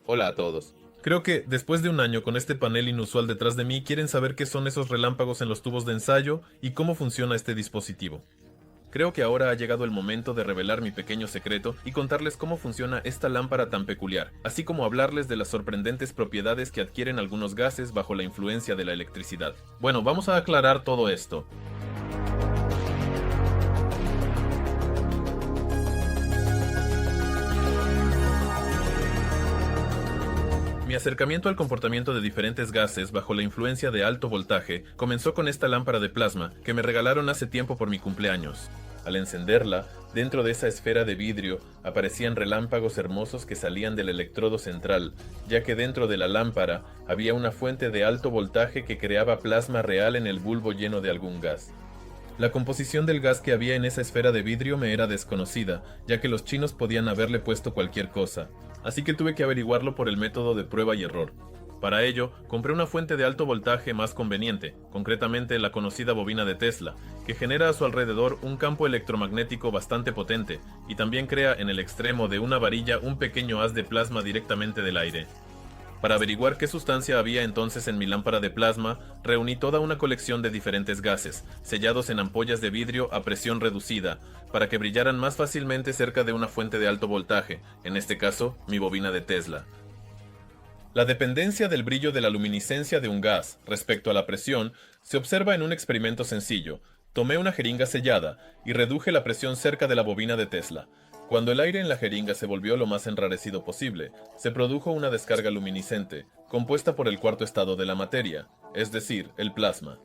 Hola a todos. Creo que, después de un año con este panel inusual detrás de mí, quieren saber qué son esos relámpagos en los tubos de ensayo y cómo funciona este dispositivo. Creo que ahora ha llegado el momento de revelar mi pequeño secreto y contarles cómo funciona esta lámpara tan peculiar, así como hablarles de las sorprendentes propiedades que adquieren algunos gases bajo la influencia de la electricidad. Bueno, vamos a aclarar todo esto. Mi acercamiento al comportamiento de diferentes gases bajo la influencia de alto voltaje comenzó con esta lámpara de plasma que me regalaron hace tiempo por mi cumpleaños. Al encenderla, dentro de esa esfera de vidrio aparecían relámpagos hermosos que salían del electrodo central, ya que dentro de la lámpara había una fuente de alto voltaje que creaba plasma real en el bulbo lleno de algún gas. La composición del gas que había en esa esfera de vidrio me era desconocida, ya que los chinos podían haberle puesto cualquier cosa, así que tuve que averiguarlo por el método de prueba y error. Para ello, compré una fuente de alto voltaje más conveniente, concretamente la conocida bobina de Tesla, que genera a su alrededor un campo electromagnético bastante potente, y también crea en el extremo de una varilla un pequeño haz de plasma directamente del aire. Para averiguar qué sustancia había entonces en mi lámpara de plasma, reuní toda una colección de diferentes gases, sellados en ampollas de vidrio a presión reducida, para que brillaran más fácilmente cerca de una fuente de alto voltaje, en este caso, mi bobina de Tesla. La dependencia del brillo de la luminiscencia de un gas respecto a la presión se observa en un experimento sencillo. Tomé una jeringa sellada y reduje la presión cerca de la bobina de Tesla. Cuando el aire en la jeringa se volvió lo más enrarecido posible, se produjo una descarga luminiscente, compuesta por el cuarto estado de la materia, es decir, el plasma.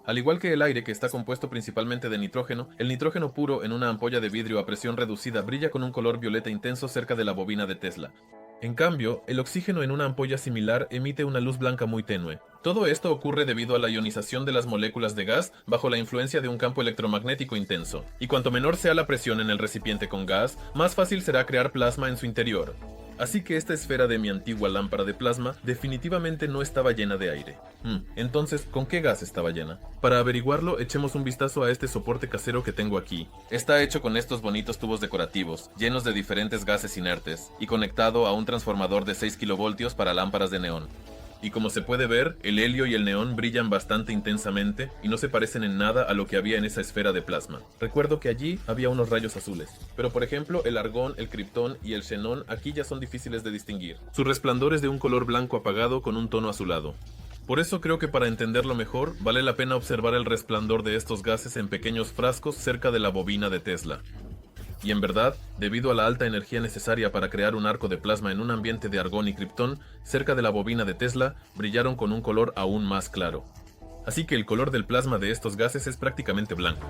Al igual que el aire, que está compuesto principalmente de nitrógeno, el nitrógeno puro en una ampolla de vidrio a presión reducida brilla con un color violeta intenso cerca de la bobina de Tesla. En cambio, el oxígeno en una ampolla similar emite una luz blanca muy tenue. Todo esto ocurre debido a la ionización de las moléculas de gas bajo la influencia de un campo electromagnético intenso. Y cuanto menor sea la presión en el recipiente con gas, más fácil será crear plasma en su interior. Así que esta esfera de mi antigua lámpara de plasma definitivamente no estaba llena de aire. Entonces, ¿con qué gas estaba llena? Para averiguarlo, echemos un vistazo a este soporte casero que tengo aquí. Está hecho con estos bonitos tubos decorativos, llenos de diferentes gases inertes, y conectado a un transformador de 6 kilovoltios para lámparas de neón. Y como se puede ver, el helio y el neón brillan bastante intensamente y no se parecen en nada a lo que había en esa esfera de plasma. Recuerdo que allí había unos rayos azules, pero por ejemplo el argón, el kriptón y el xenón aquí ya son difíciles de distinguir. Su resplandor es de un color blanco apagado con un tono azulado. Por eso creo que para entenderlo mejor, vale la pena observar el resplandor de estos gases en pequeños frascos cerca de la bobina de Tesla. Y en verdad, debido a la alta energía necesaria para crear un arco de plasma en un ambiente de argón y kriptón, cerca de la bobina de Tesla, brillaron con un color aún más claro. Así que el color del plasma de estos gases es prácticamente blanco.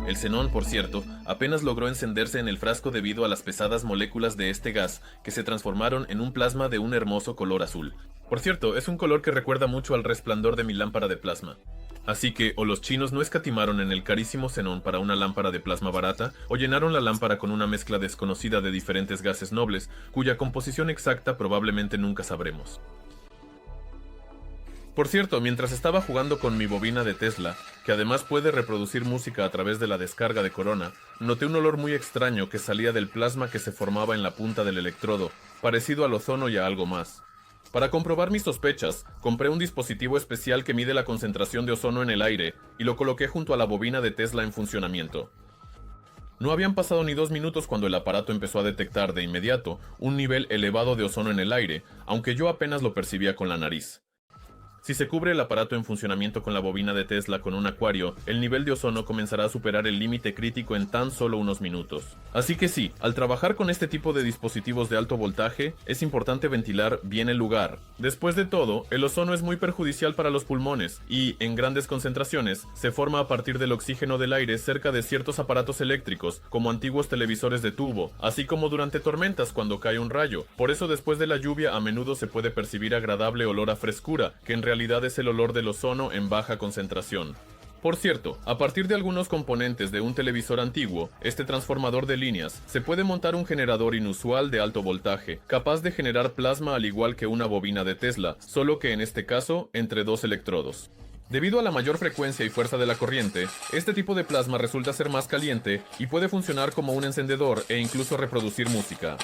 El xenón, por cierto, apenas logró encenderse en el frasco debido a las pesadas moléculas de este gas que se transformaron en un plasma de un hermoso color azul. Por cierto, es un color que recuerda mucho al resplandor de mi lámpara de plasma. Así que o los chinos no escatimaron en el carísimo xenón para una lámpara de plasma barata, o llenaron la lámpara con una mezcla desconocida de diferentes gases nobles, cuya composición exacta probablemente nunca sabremos. Por cierto, mientras estaba jugando con mi bobina de Tesla, que además puede reproducir música a través de la descarga de corona, noté un olor muy extraño que salía del plasma que se formaba en la punta del electrodo, parecido al ozono y a algo más. Para comprobar mis sospechas, compré un dispositivo especial que mide la concentración de ozono en el aire y lo coloqué junto a la bobina de Tesla en funcionamiento. No habían pasado ni 2 minutos cuando el aparato empezó a detectar de inmediato un nivel elevado de ozono en el aire, aunque yo apenas lo percibía con la nariz. Si se cubre el aparato en funcionamiento con la bobina de Tesla con un acuario, el nivel de ozono comenzará a superar el límite crítico en tan solo unos minutos. Así que sí, al trabajar con este tipo de dispositivos de alto voltaje, es importante ventilar bien el lugar. Después de todo, el ozono es muy perjudicial para los pulmones y, en grandes concentraciones, se forma a partir del oxígeno del aire cerca de ciertos aparatos eléctricos, como antiguos televisores de tubo, así como durante tormentas cuando cae un rayo. Por eso después de la lluvia a menudo se puede percibir agradable olor a frescura, que en realidad funcionalidad es el olor del ozono en baja concentración. Por cierto, a partir de algunos componentes de un televisor antiguo, este transformador de líneas, se puede montar un generador inusual de alto voltaje, capaz de generar plasma al igual que una bobina de Tesla, solo que en este caso, entre dos electrodos. Debido a la mayor frecuencia y fuerza de la corriente, este tipo de plasma resulta ser más caliente y puede funcionar como un encendedor e incluso reproducir música.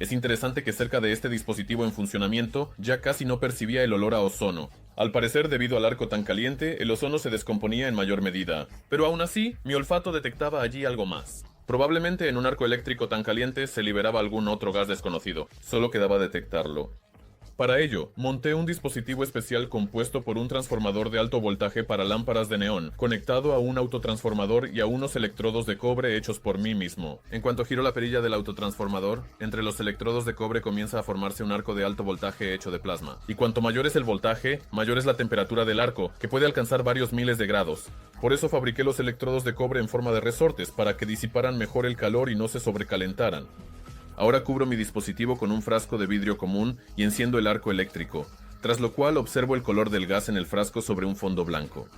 Es interesante que cerca de este dispositivo en funcionamiento ya casi no percibía el olor a ozono. Al parecer, debido al arco tan caliente, el ozono se descomponía en mayor medida. Pero aún así, mi olfato detectaba allí algo más. Probablemente en un arco eléctrico tan caliente se liberaba algún otro gas desconocido. Solo quedaba detectarlo. Para ello, monté un dispositivo especial compuesto por un transformador de alto voltaje para lámparas de neón, conectado a un autotransformador y a unos electrodos de cobre hechos por mí mismo. En cuanto giro la perilla del autotransformador, entre los electrodos de cobre comienza a formarse un arco de alto voltaje hecho de plasma. Y cuanto mayor es el voltaje, mayor es la temperatura del arco, que puede alcanzar varios miles de grados. Por eso fabriqué los electrodos de cobre en forma de resortes, para que disiparan mejor el calor y no se sobrecalentaran. Ahora cubro mi dispositivo con un frasco de vidrio común y enciendo el arco eléctrico, tras lo cual observo el color del gas en el frasco sobre un fondo blanco.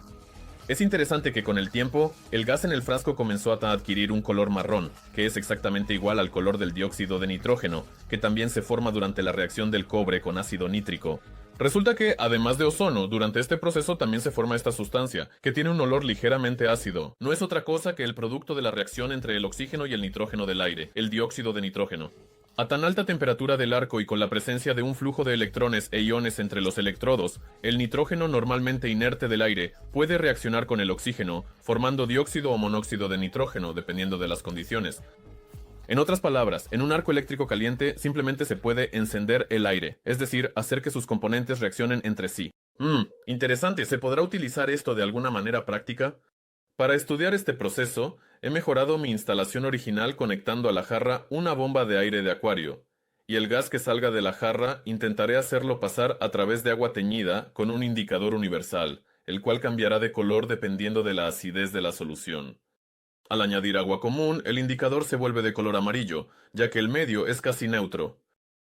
Es interesante que con el tiempo, el gas en el frasco comenzó a adquirir un color marrón, que es exactamente igual al color del dióxido de nitrógeno, que también se forma durante la reacción del cobre con ácido nítrico. Resulta que, además de ozono, durante este proceso también se forma esta sustancia, que tiene un olor ligeramente ácido. No es otra cosa que el producto de la reacción entre el oxígeno y el nitrógeno del aire, el dióxido de nitrógeno. A tan alta temperatura del arco y con la presencia de un flujo de electrones e iones entre los electrodos, el nitrógeno normalmente inerte del aire puede reaccionar con el oxígeno, formando dióxido o monóxido de nitrógeno, dependiendo de las condiciones. En otras palabras, en un arco eléctrico caliente simplemente se puede encender el aire, es decir, hacer que sus componentes reaccionen entre sí. Interesante, ¿se podrá utilizar esto de alguna manera práctica? Para estudiar este proceso, he mejorado mi instalación original conectando a la jarra una bomba de aire de acuario, y el gas que salga de la jarra intentaré hacerlo pasar a través de agua teñida con un indicador universal, el cual cambiará de color dependiendo de la acidez de la solución. Al añadir agua común, el indicador se vuelve de color amarillo, ya que el medio es casi neutro.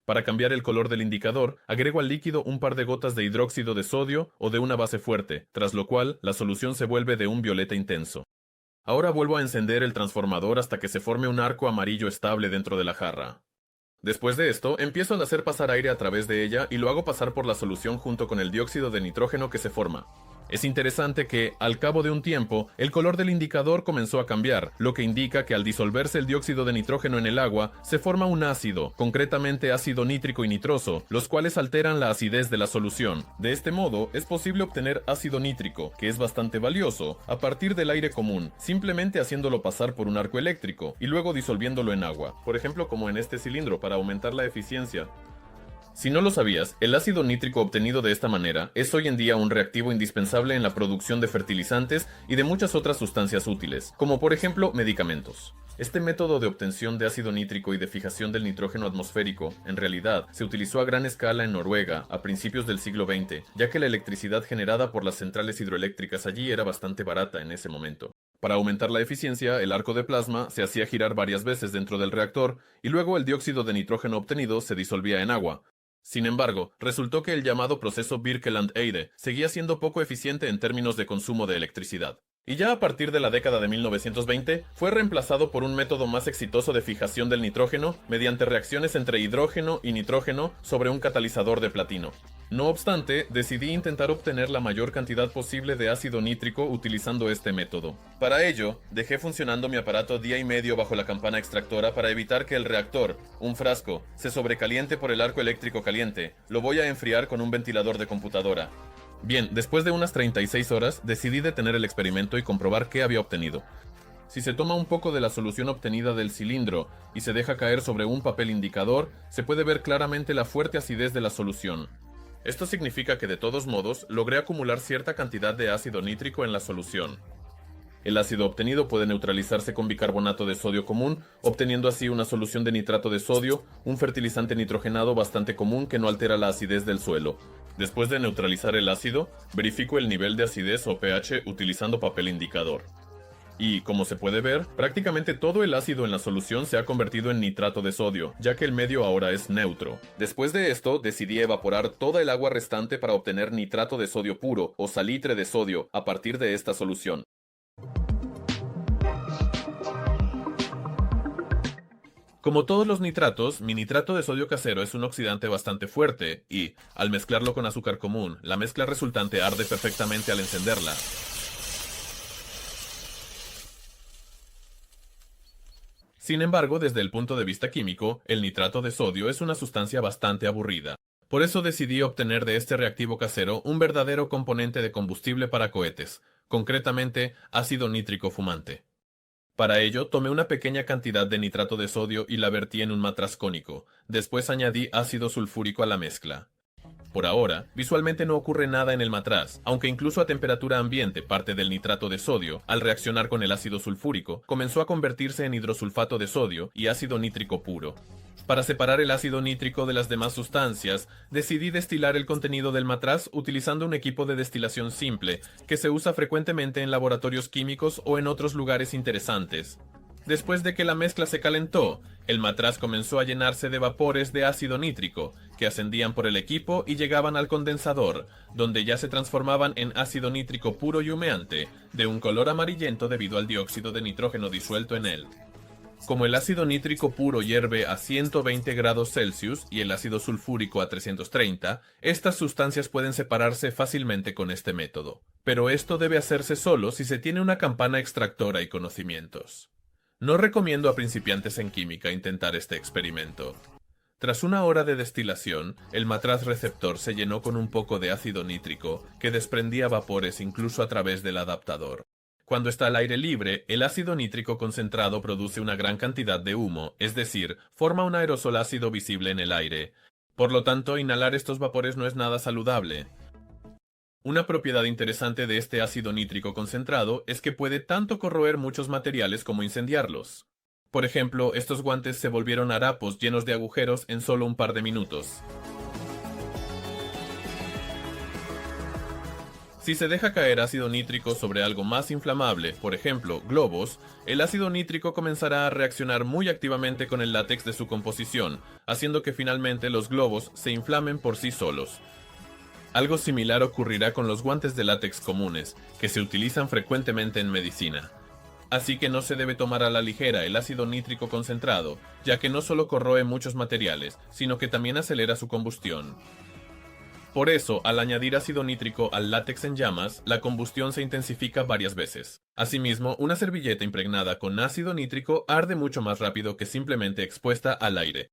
Para cambiar el color del indicador, agrego al líquido un par de gotas de hidróxido de sodio o de una base fuerte, tras lo cual la solución se vuelve de un violeta intenso. Ahora vuelvo a encender el transformador hasta que se forme un arco amarillo estable dentro de la jarra. Después de esto, empiezo a hacer pasar aire a través de ella y lo hago pasar por la solución junto con el dióxido de nitrógeno que se forma. Es interesante que, al cabo de un tiempo, el color del indicador comenzó a cambiar, lo que indica que al disolverse el dióxido de nitrógeno en el agua, se forma un ácido, concretamente ácido nítrico y nitroso, los cuales alteran la acidez de la solución. De este modo, es posible obtener ácido nítrico, que es bastante valioso, a partir del aire común, simplemente haciéndolo pasar por un arco eléctrico, y luego disolviéndolo en agua, por ejemplo como en este cilindro para aumentar la eficiencia. Si no lo sabías, el ácido nítrico obtenido de esta manera es hoy en día un reactivo indispensable en la producción de fertilizantes y de muchas otras sustancias útiles, como por ejemplo medicamentos. Este método de obtención de ácido nítrico y de fijación del nitrógeno atmosférico, en realidad, se utilizó a gran escala en Noruega a principios del siglo XX, ya que la electricidad generada por las centrales hidroeléctricas allí era bastante barata en ese momento. Para aumentar la eficiencia, el arco de plasma se hacía girar varias veces dentro del reactor y luego el dióxido de nitrógeno obtenido se disolvía en agua. Sin embargo, resultó que el llamado proceso Birkeland-Eyde seguía siendo poco eficiente en términos de consumo de electricidad. Y ya a partir de la década de 1920, fue reemplazado por un método más exitoso de fijación del nitrógeno mediante reacciones entre hidrógeno y nitrógeno sobre un catalizador de platino. No obstante, decidí intentar obtener la mayor cantidad posible de ácido nítrico utilizando este método. Para ello, dejé funcionando mi aparato día y medio bajo la campana extractora para evitar que el reactor, un frasco, se sobrecaliente por el arco eléctrico caliente. Lo voy a enfriar con un ventilador de computadora. Bien, después de unas 36 horas, decidí detener el experimento y comprobar qué había obtenido. Si se toma un poco de la solución obtenida del cilindro y se deja caer sobre un papel indicador, se puede ver claramente la fuerte acidez de la solución. Esto significa que de todos modos logré acumular cierta cantidad de ácido nítrico en la solución. El ácido obtenido puede neutralizarse con bicarbonato de sodio común, obteniendo así una solución de nitrato de sodio, un fertilizante nitrogenado bastante común que no altera la acidez del suelo. Después de neutralizar el ácido, verifico el nivel de acidez o pH utilizando papel indicador. Y, como se puede ver, prácticamente todo el ácido en la solución se ha convertido en nitrato de sodio, ya que el medio ahora es neutro. Después de esto, decidí evaporar toda el agua restante para obtener nitrato de sodio puro, o salitre de sodio, a partir de esta solución. Como todos los nitratos, mi nitrato de sodio casero es un oxidante bastante fuerte y, al mezclarlo con azúcar común, la mezcla resultante arde perfectamente al encenderla. Sin embargo, desde el punto de vista químico, el nitrato de sodio es una sustancia bastante aburrida. Por eso decidí obtener de este reactivo casero un verdadero componente de combustible para cohetes, concretamente ácido nítrico fumante. Para ello, tomé una pequeña cantidad de nitrato de sodio y la vertí en un matraz cónico. Después añadí ácido sulfúrico a la mezcla. Por ahora, visualmente no ocurre nada en el matraz, aunque incluso a temperatura ambiente parte del nitrato de sodio, al reaccionar con el ácido sulfúrico, comenzó a convertirse en hidrosulfato de sodio y ácido nítrico puro. Para separar el ácido nítrico de las demás sustancias, decidí destilar el contenido del matraz utilizando un equipo de destilación simple, que se usa frecuentemente en laboratorios químicos o en otros lugares interesantes. Después de que la mezcla se calentó, el matraz comenzó a llenarse de vapores de ácido nítrico, que ascendían por el equipo y llegaban al condensador, donde ya se transformaban en ácido nítrico puro y humeante, de un color amarillento debido al dióxido de nitrógeno disuelto en él. Como el ácido nítrico puro hierve a 120 grados Celsius y el ácido sulfúrico a 330, estas sustancias pueden separarse fácilmente con este método. Pero esto debe hacerse solo si se tiene una campana extractora y conocimientos. No recomiendo a principiantes en química intentar este experimento. Tras una hora de destilación, el matraz receptor se llenó con un poco de ácido nítrico que desprendía vapores incluso a través del adaptador. Cuando está al aire libre, el ácido nítrico concentrado produce una gran cantidad de humo, es decir, forma un aerosol ácido visible en el aire. Por lo tanto, inhalar estos vapores no es nada saludable. Una propiedad interesante de este ácido nítrico concentrado es que puede tanto corroer muchos materiales como incendiarlos. Por ejemplo, estos guantes se volvieron harapos llenos de agujeros en solo un par de minutos. Si se deja caer ácido nítrico sobre algo más inflamable, por ejemplo, globos, el ácido nítrico comenzará a reaccionar muy activamente con el látex de su composición, haciendo que finalmente los globos se inflamen por sí solos. Algo similar ocurrirá con los guantes de látex comunes, que se utilizan frecuentemente en medicina. Así que no se debe tomar a la ligera el ácido nítrico concentrado, ya que no solo corroe muchos materiales, sino que también acelera su combustión. Por eso, al añadir ácido nítrico al látex en llamas, la combustión se intensifica varias veces. Asimismo, una servilleta impregnada con ácido nítrico arde mucho más rápido que simplemente expuesta al aire.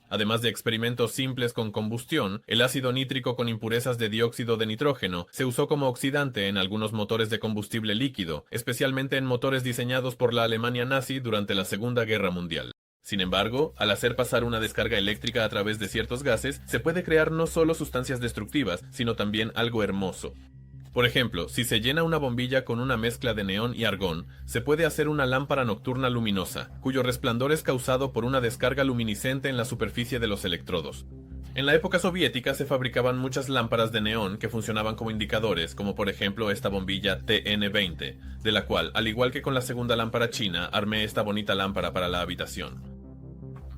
Además de experimentos simples con combustión, el ácido nítrico con impurezas de dióxido de nitrógeno se usó como oxidante en algunos motores de combustible líquido, especialmente en motores diseñados por la Alemania nazi durante la Segunda Guerra Mundial. Sin embargo, al hacer pasar una descarga eléctrica a través de ciertos gases, se puede crear no solo sustancias destructivas, sino también algo hermoso. Por ejemplo, si se llena una bombilla con una mezcla de neón y argón, se puede hacer una lámpara nocturna luminosa, cuyo resplandor es causado por una descarga luminiscente en la superficie de los electrodos. En la época soviética se fabricaban muchas lámparas de neón que funcionaban como indicadores, como por ejemplo esta bombilla TN20, de la cual, al igual que con la segunda lámpara china, armé esta bonita lámpara para la habitación.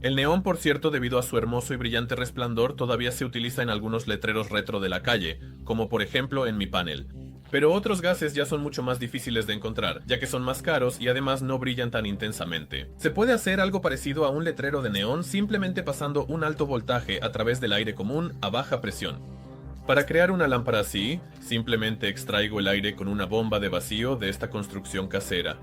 El neón, por cierto, debido a su hermoso y brillante resplandor, todavía se utiliza en algunos letreros retro de la calle, como por ejemplo en mi panel. Pero otros gases ya son mucho más difíciles de encontrar, ya que son más caros y además no brillan tan intensamente. Se puede hacer algo parecido a un letrero de neón simplemente pasando un alto voltaje a través del aire común a baja presión. Para crear una lámpara así, simplemente extraigo el aire con una bomba de vacío de esta construcción casera.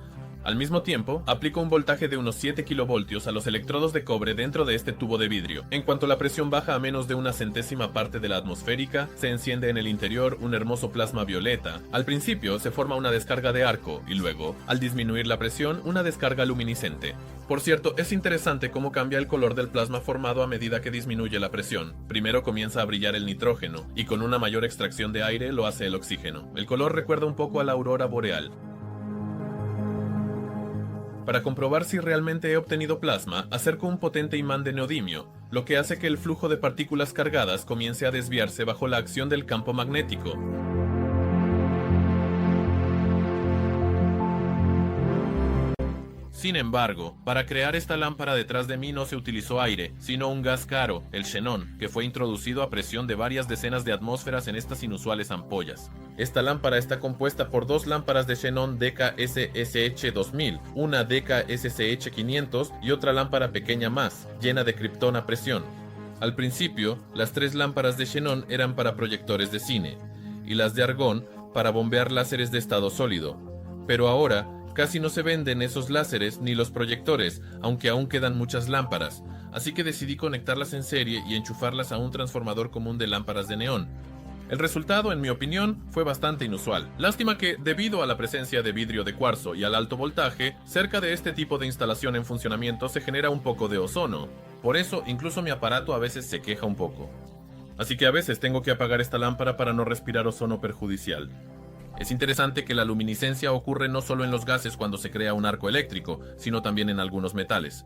Al mismo tiempo, aplico un voltaje de unos 7 kilovoltios a los electrodos de cobre dentro de este tubo de vidrio. En cuanto la presión baja a menos de una centésima parte de la atmosférica, se enciende en el interior un hermoso plasma violeta. Al principio se forma una descarga de arco y luego, al disminuir la presión, una descarga luminiscente. Por cierto, es interesante cómo cambia el color del plasma formado a medida que disminuye la presión. Primero comienza a brillar el nitrógeno, y con una mayor extracción de aire lo hace el oxígeno. El color recuerda un poco a la aurora boreal. Para comprobar si realmente he obtenido plasma, acerco un potente imán de neodimio, lo que hace que el flujo de partículas cargadas comience a desviarse bajo la acción del campo magnético. Sin embargo, para crear esta lámpara detrás de mí no se utilizó aire, sino un gas caro, el xenón, que fue introducido a presión de varias decenas de atmósferas en estas inusuales ampollas. Esta lámpara está compuesta por dos lámparas de xenón DK-SSH 2000, una DK-SSH 500 y otra lámpara pequeña más, llena de kriptón a presión. Al principio, las tres lámparas de xenón eran para proyectores de cine, y las de argón para bombear láseres de estado sólido. Pero ahora, casi no se venden esos láseres ni los proyectores, aunque aún quedan muchas lámparas, así que decidí conectarlas en serie y enchufarlas a un transformador común de lámparas de neón. El resultado, en mi opinión, fue bastante inusual. Lástima que, debido a la presencia de vidrio de cuarzo y al alto voltaje, cerca de este tipo de instalación en funcionamiento se genera un poco de ozono. Por eso, incluso mi aparato a veces se queja un poco. Así que a veces tengo que apagar esta lámpara para no respirar ozono perjudicial. Es interesante que la luminiscencia ocurre no solo en los gases cuando se crea un arco eléctrico, sino también en algunos metales.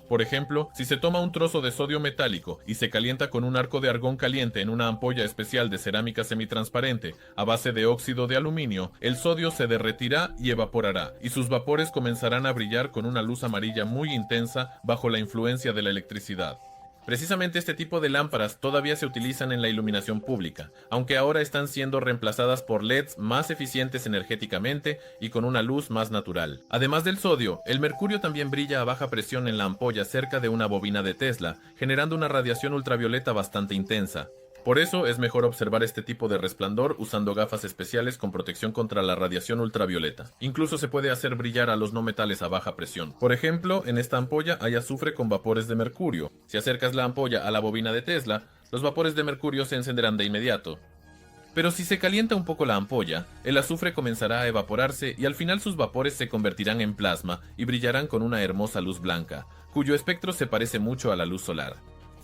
Por ejemplo, si se toma un trozo de sodio metálico y se calienta con un arco de argón caliente en una ampolla especial de cerámica semitransparente a base de óxido de aluminio, el sodio se derretirá y evaporará, y sus vapores comenzarán a brillar con una luz amarilla muy intensa bajo la influencia de la electricidad. Precisamente este tipo de lámparas todavía se utilizan en la iluminación pública, aunque ahora están siendo reemplazadas por LEDs más eficientes energéticamente y con una luz más natural. Además del sodio, el mercurio también brilla a baja presión en la ampolla cerca de una bobina de Tesla, generando una radiación ultravioleta bastante intensa. Por eso es mejor observar este tipo de resplandor usando gafas especiales con protección contra la radiación ultravioleta. Incluso se puede hacer brillar a los no metales a baja presión. Por ejemplo, en esta ampolla hay azufre con vapores de mercurio. Si acercas la ampolla a la bobina de Tesla, los vapores de mercurio se encenderán de inmediato. Pero si se calienta un poco la ampolla, el azufre comenzará a evaporarse y al final sus vapores se convertirán en plasma y brillarán con una hermosa luz blanca, cuyo espectro se parece mucho a la luz solar.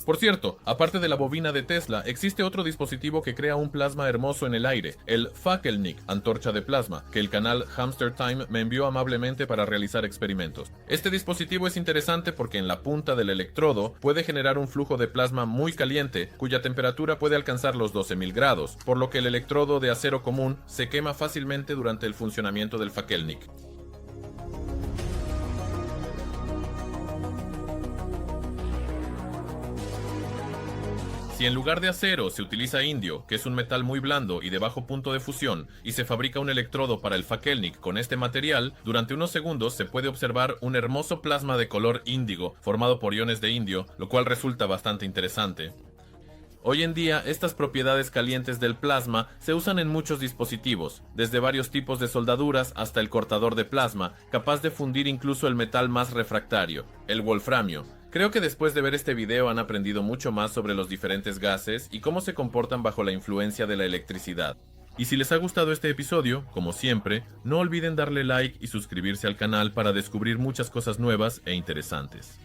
Por cierto, aparte de la bobina de Tesla, existe otro dispositivo que crea un plasma hermoso en el aire, el Fackelnic, antorcha de plasma, que el canal Hamster Time me envió amablemente para realizar experimentos. Este dispositivo es interesante porque en la punta del electrodo puede generar un flujo de plasma muy caliente, cuya temperatura puede alcanzar los 12.000 grados, por lo que el electrodo de acero común se quema fácilmente durante el funcionamiento del Fackelnic. Si en lugar de acero se utiliza indio, que es un metal muy blando y de bajo punto de fusión, y se fabrica un electrodo para el Fackelnic con este material, durante unos segundos se puede observar un hermoso plasma de color índigo formado por iones de indio, lo cual resulta bastante interesante. Hoy en día, estas propiedades calientes del plasma se usan en muchos dispositivos, desde varios tipos de soldaduras hasta el cortador de plasma, capaz de fundir incluso el metal más refractario, el wolframio. Creo que después de ver este video han aprendido mucho más sobre los diferentes gases y cómo se comportan bajo la influencia de la electricidad. Y si les ha gustado este episodio, como siempre, no olviden darle like y suscribirse al canal para descubrir muchas cosas nuevas e interesantes.